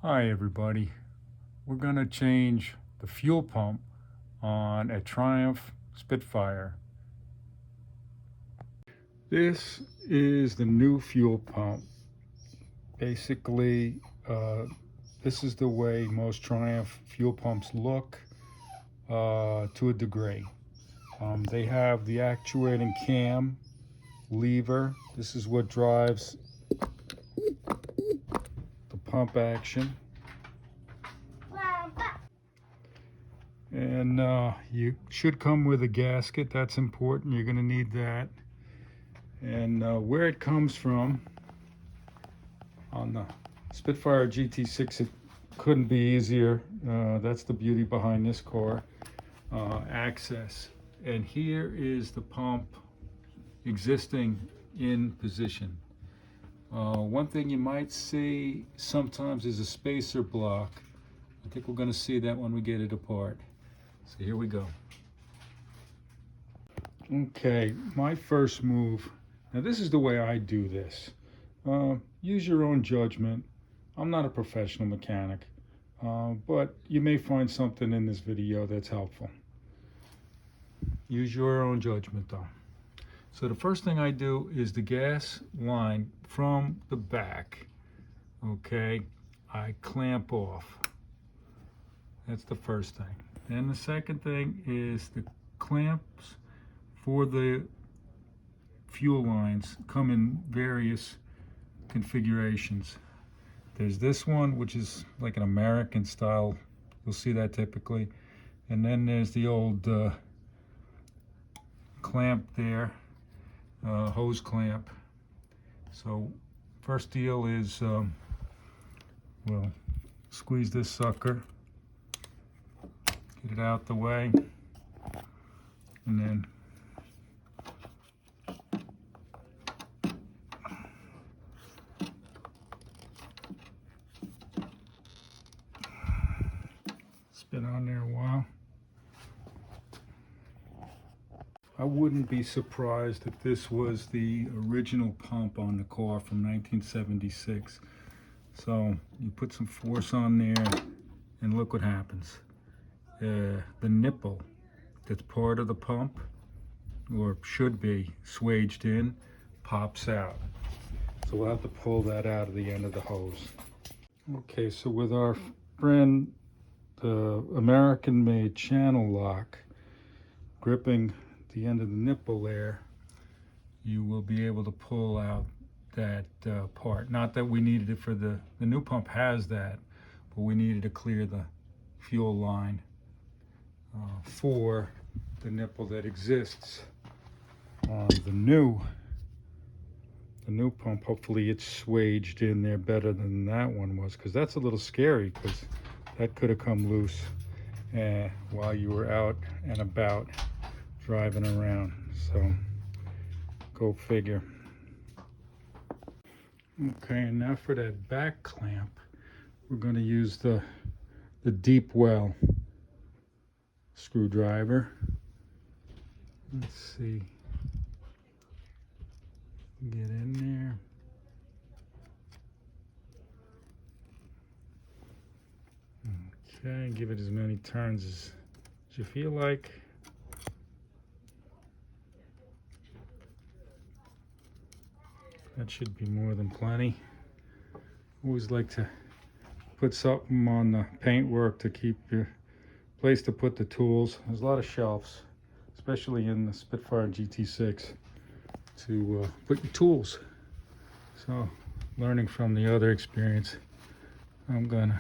Hi everybody. We're going to change the fuel pump on a Triumph Spitfire. This is the new fuel pump. Basically, this is the way most Triumph fuel pumps look to a degree. They have the actuating cam lever. This is what drives the pump action. And you should come with a gasket. That's important. You're going to need that. And where it comes from, on the Spitfire GT6, it couldn't be easier. That's the beauty behind this car. Access. And here is the pump existing in position. One thing you might see sometimes is a spacer block. I think we're going to see that when we get it apart. So here we go. Okay, my first move. Now this is the way I do this. Use your own judgment. I'm not a professional mechanic, but you may find something in this video that's helpful. Use your own judgment though. So the first thing I do is the gas line from the back. Okay, I clamp off. That's the first thing. And the second thing is the clamps for the fuel lines come in various configurations. There's this one, which is like an American style. You'll see that typically. And then there's the old clamp there, hose clamp. So first deal is, we'll squeeze this sucker. Get it out the way, and then it's been on there a while. I wouldn't be surprised if this was the original pump on the car from 1976. So you put some force on there and look what happens. The nipple that's part of the pump, or should be swaged in, pops out. So we'll have to pull that out of the end of the hose. Okay, so with our friend, the American-made channel lock, gripping the end of the nipple there, you will be able to pull out that part. Not that we needed it for the new pump has that, but we needed to clear the fuel line for the nipple that exists on the new pump. Hopefully it's swaged in there better than that one was, because that's a little scary, because that could have come loose while you were out and about driving around. So go figure. Okay, and now for that back clamp, we're going to use the deep well screwdriver. Let's see. Get in there. Okay, give it as many turns as you feel like. That should be more than plenty. Always like to put something on the paintwork to keep your place to put the tools. There's a lot of shelves, especially in the Spitfire GT6, to put your tools. So, learning from the other experience, I'm gonna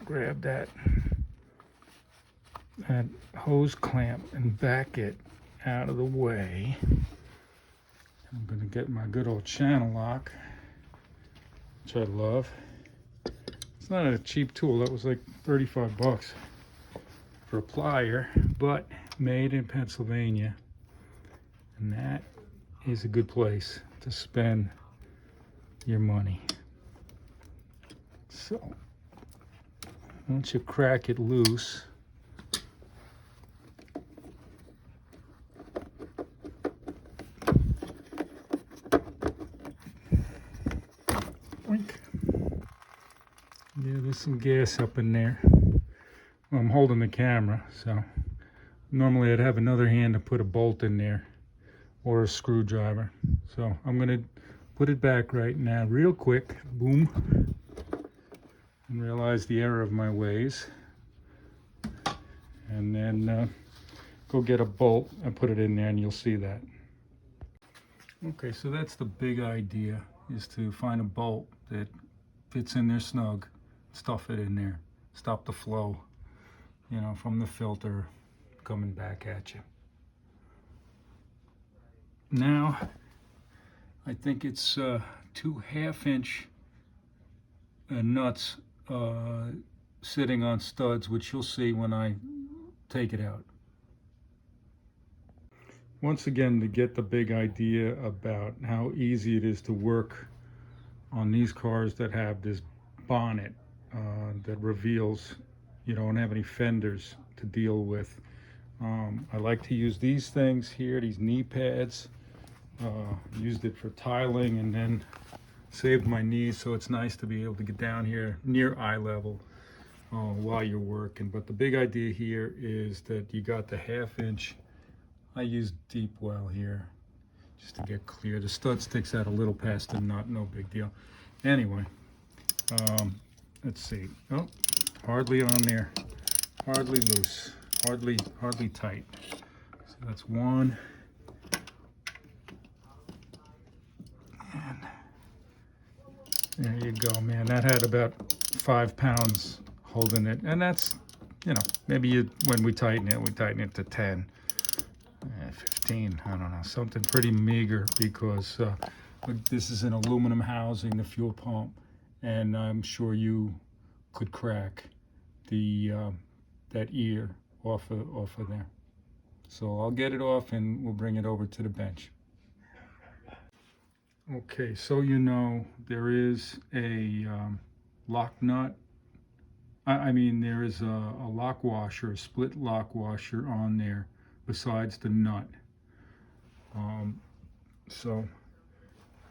grab that hose clamp and back it out of the way. I'm gonna get my good old channel lock, which I love. It's not a cheap tool. That was like 35 bucks for a plier, but made in Pennsylvania. And that is a good place to spend your money. So, once you crack it loose, There's some gas up in there. Well, I'm holding the camera, so normally I'd have another hand to put a bolt in there or a screwdriver. So I'm gonna put it back right now real quick. Boom. And realize the error of my ways. And then go get a bolt and put it in there, and you'll see that. Okay, so that's the big idea, is to find a bolt that fits in there snug, stuff it in there, stop the flow, you know, from the filter coming back at you. Now, I think it's 2 1/2-inch nuts sitting on studs, which you'll see when I take it out. Once again, to get the big idea about how easy it is to work on these cars that have this bonnet that reveals you don't have any fenders to deal with. I like to use these things here, these knee pads. Used it for tiling and then saved my knees, so it's nice to be able to get down here near eye level while you're working. But the big idea here is that you got the 1/2-inch. I use deep well here just to get clear. The stud sticks out a little past the nut, no big deal. Anyway, let's see. Oh, hardly on there, hardly loose, hardly tight. So that's one. And there you go, man. That had about 5 pounds holding it, and that's, you know, maybe when we tighten it to 10. 15, I don't know, something pretty meager, because this is an aluminum housing, the fuel pump, and I'm sure you could crack the that ear off of there. So I'll get it off and we'll bring it over to the bench. Okay, so you know, there is a lock nut. I mean, there is a lock washer, a split lock washer on there besides the nut. So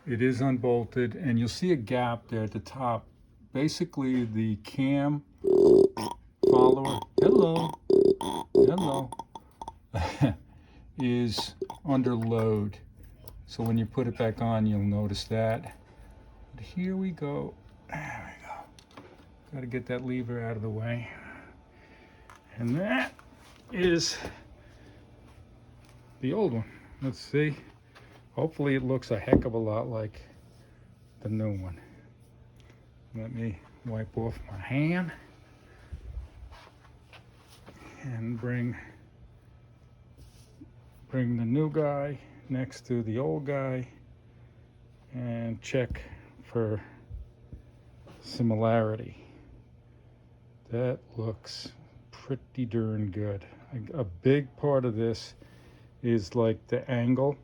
it is unbolted, and you'll see a gap there at the top. Basically, the cam follower, hello, is under load. So when you put it back on, you'll notice that. But here we go. There we go. Got to get that lever out of the way. And that is the old one. Let's see. Hopefully it looks a heck of a lot like the new one. Let me wipe off my hand and bring the new guy next to the old guy and check for similarity. That looks pretty darn good. A big part of this is like the angle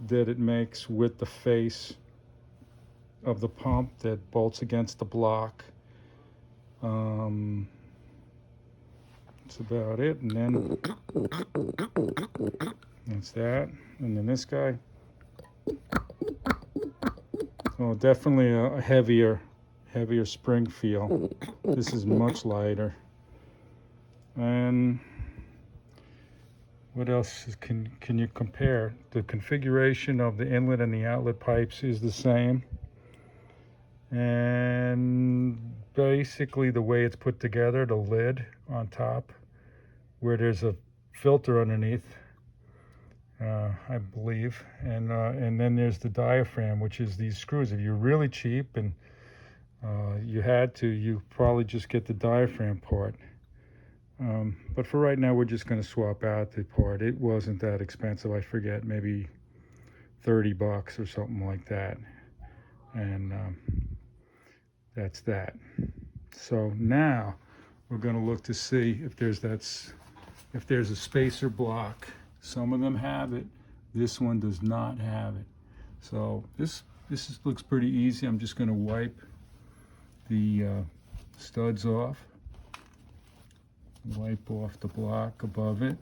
that it makes with the face of the pump that bolts against the block. That's about it. And then that's that. And then this guy. Oh, definitely a heavier spring feel. This is much lighter. And what else can you compare? The configuration of the inlet and the outlet pipes is the same. And basically the way it's put together, the lid on top, where there's a filter underneath, I believe, and then there's the diaphragm, which is these screws. If you're really cheap and you had to, you probably just get the diaphragm part. But for right now, we're just going to swap out the part. It wasn't that expensive. I forget, maybe $30 or something like that. And that's that. So now we're going to look to see if there's a spacer block. Some of them have it. This one does not have it. So this looks pretty easy. I'm just going to wipe the studs off. Wipe off the block above it.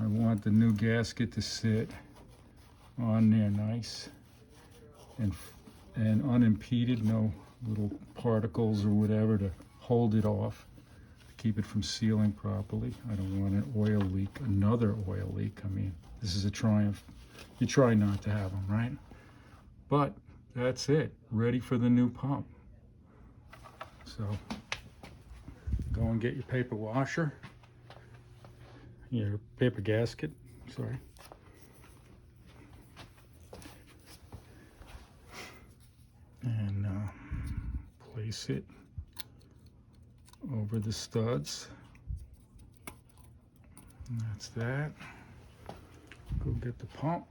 I want the new gasket to sit on there nice and unimpeded, no little particles or whatever to hold it off, to keep it from sealing properly. I don't want an oil leak, another oil leak. I mean, this is a Triumph. You try not to have them, right? But that's it, ready for the new pump. So go and get your paper washer, your paper gasket, sorry. And place it over the studs. And that's that. Go get the pump.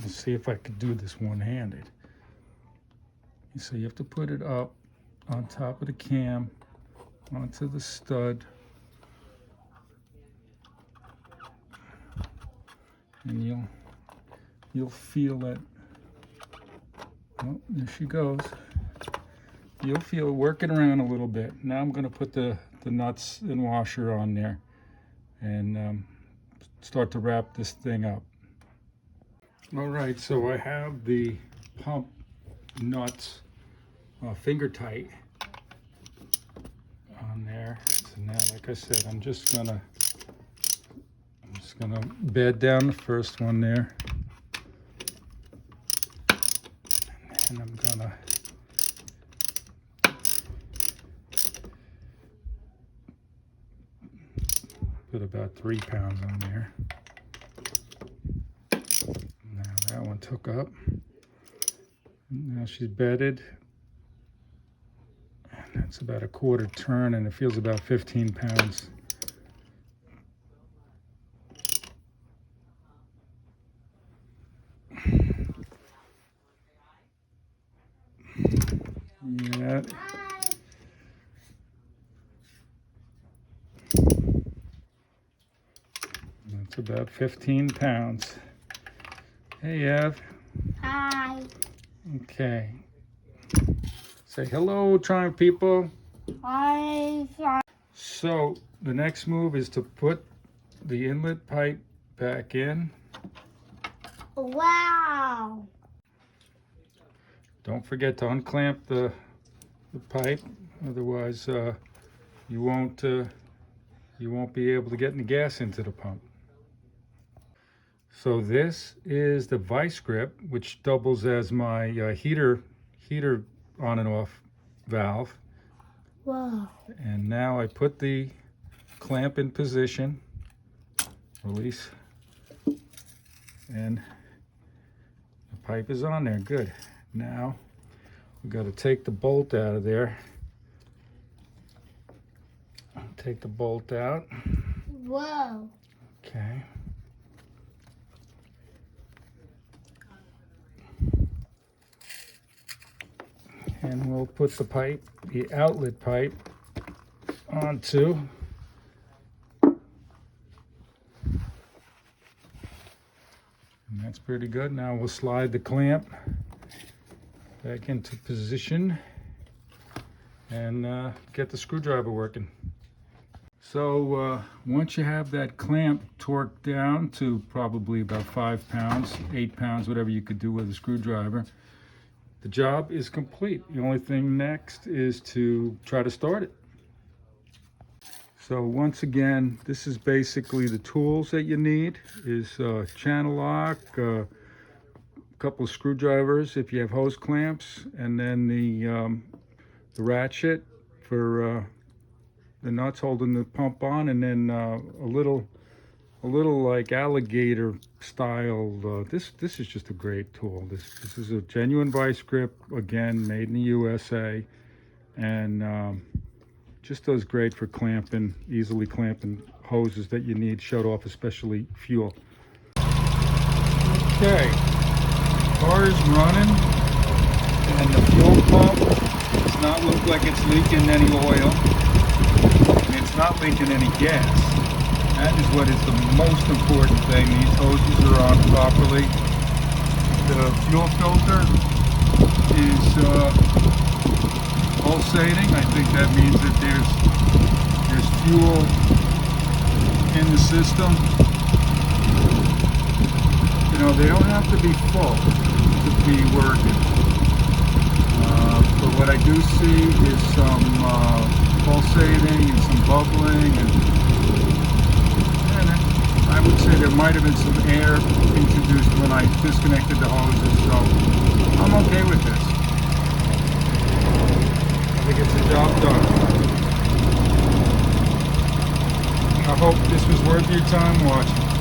Let's see if I could do this one-handed. So you have to put it up on top of the cam, onto the stud, and you'll feel it. Oh, there she goes. You'll feel it working around a little bit. Now I'm going to put the nuts and washer on there and start to wrap this thing up. All right, so I have the pump nuts finger tight on there. So now, like I said, I'm just gonna bed down the first one there, and I'm gonna put about 3 pounds on there. Now that one took up. Now she's bedded. And that's about a quarter turn, and it feels about 15 pounds. Yeah. That's about 15 pounds. Hey, Ev. Hi. Okay. Say hello, Triumph people. Hi. So the next move is to put the inlet pipe back in. Wow. Don't forget to unclamp the pipe, otherwise you won't be able to get any gas into the pump. So this is the vice grip, which doubles as my heater on and off valve. Whoa. And now I put the clamp in position, release, and the pipe is on there. Good. Now we've got to take the bolt out of there. Take the bolt out. Whoa. Okay. And we'll put the pipe, the outlet pipe, onto. And that's pretty good. Now we'll slide the clamp back into position and get the screwdriver working. So once you have that clamp torqued down to probably about 5 pounds, 8 pounds, whatever you could do with a screwdriver, the job is complete. The only thing next is to try to start it. So once again, this is basically the tools that you need. Is channel lock, a couple of screwdrivers if you have hose clamps, and then the ratchet for the nuts holding the pump on, and then a little like alligator style. This is just a great tool. This is a genuine vice grip, again made in the USA, and just does great for clamping, easily clamping hoses that you need shut off, especially fuel. Okay, car is running, and the fuel pump does not look like it's leaking any oil, and it's not leaking any gas. That is what is the most important thing. These hoses are on properly. The fuel filter is pulsating. I think that means that there's fuel in the system. You they don't have to be full to be working. But what I do see is some pulsating and some bubbling, and I would say there might have been some air introduced when I disconnected the hoses, so I'm okay with this. I think it's a job done. I hope this was worth your time watching.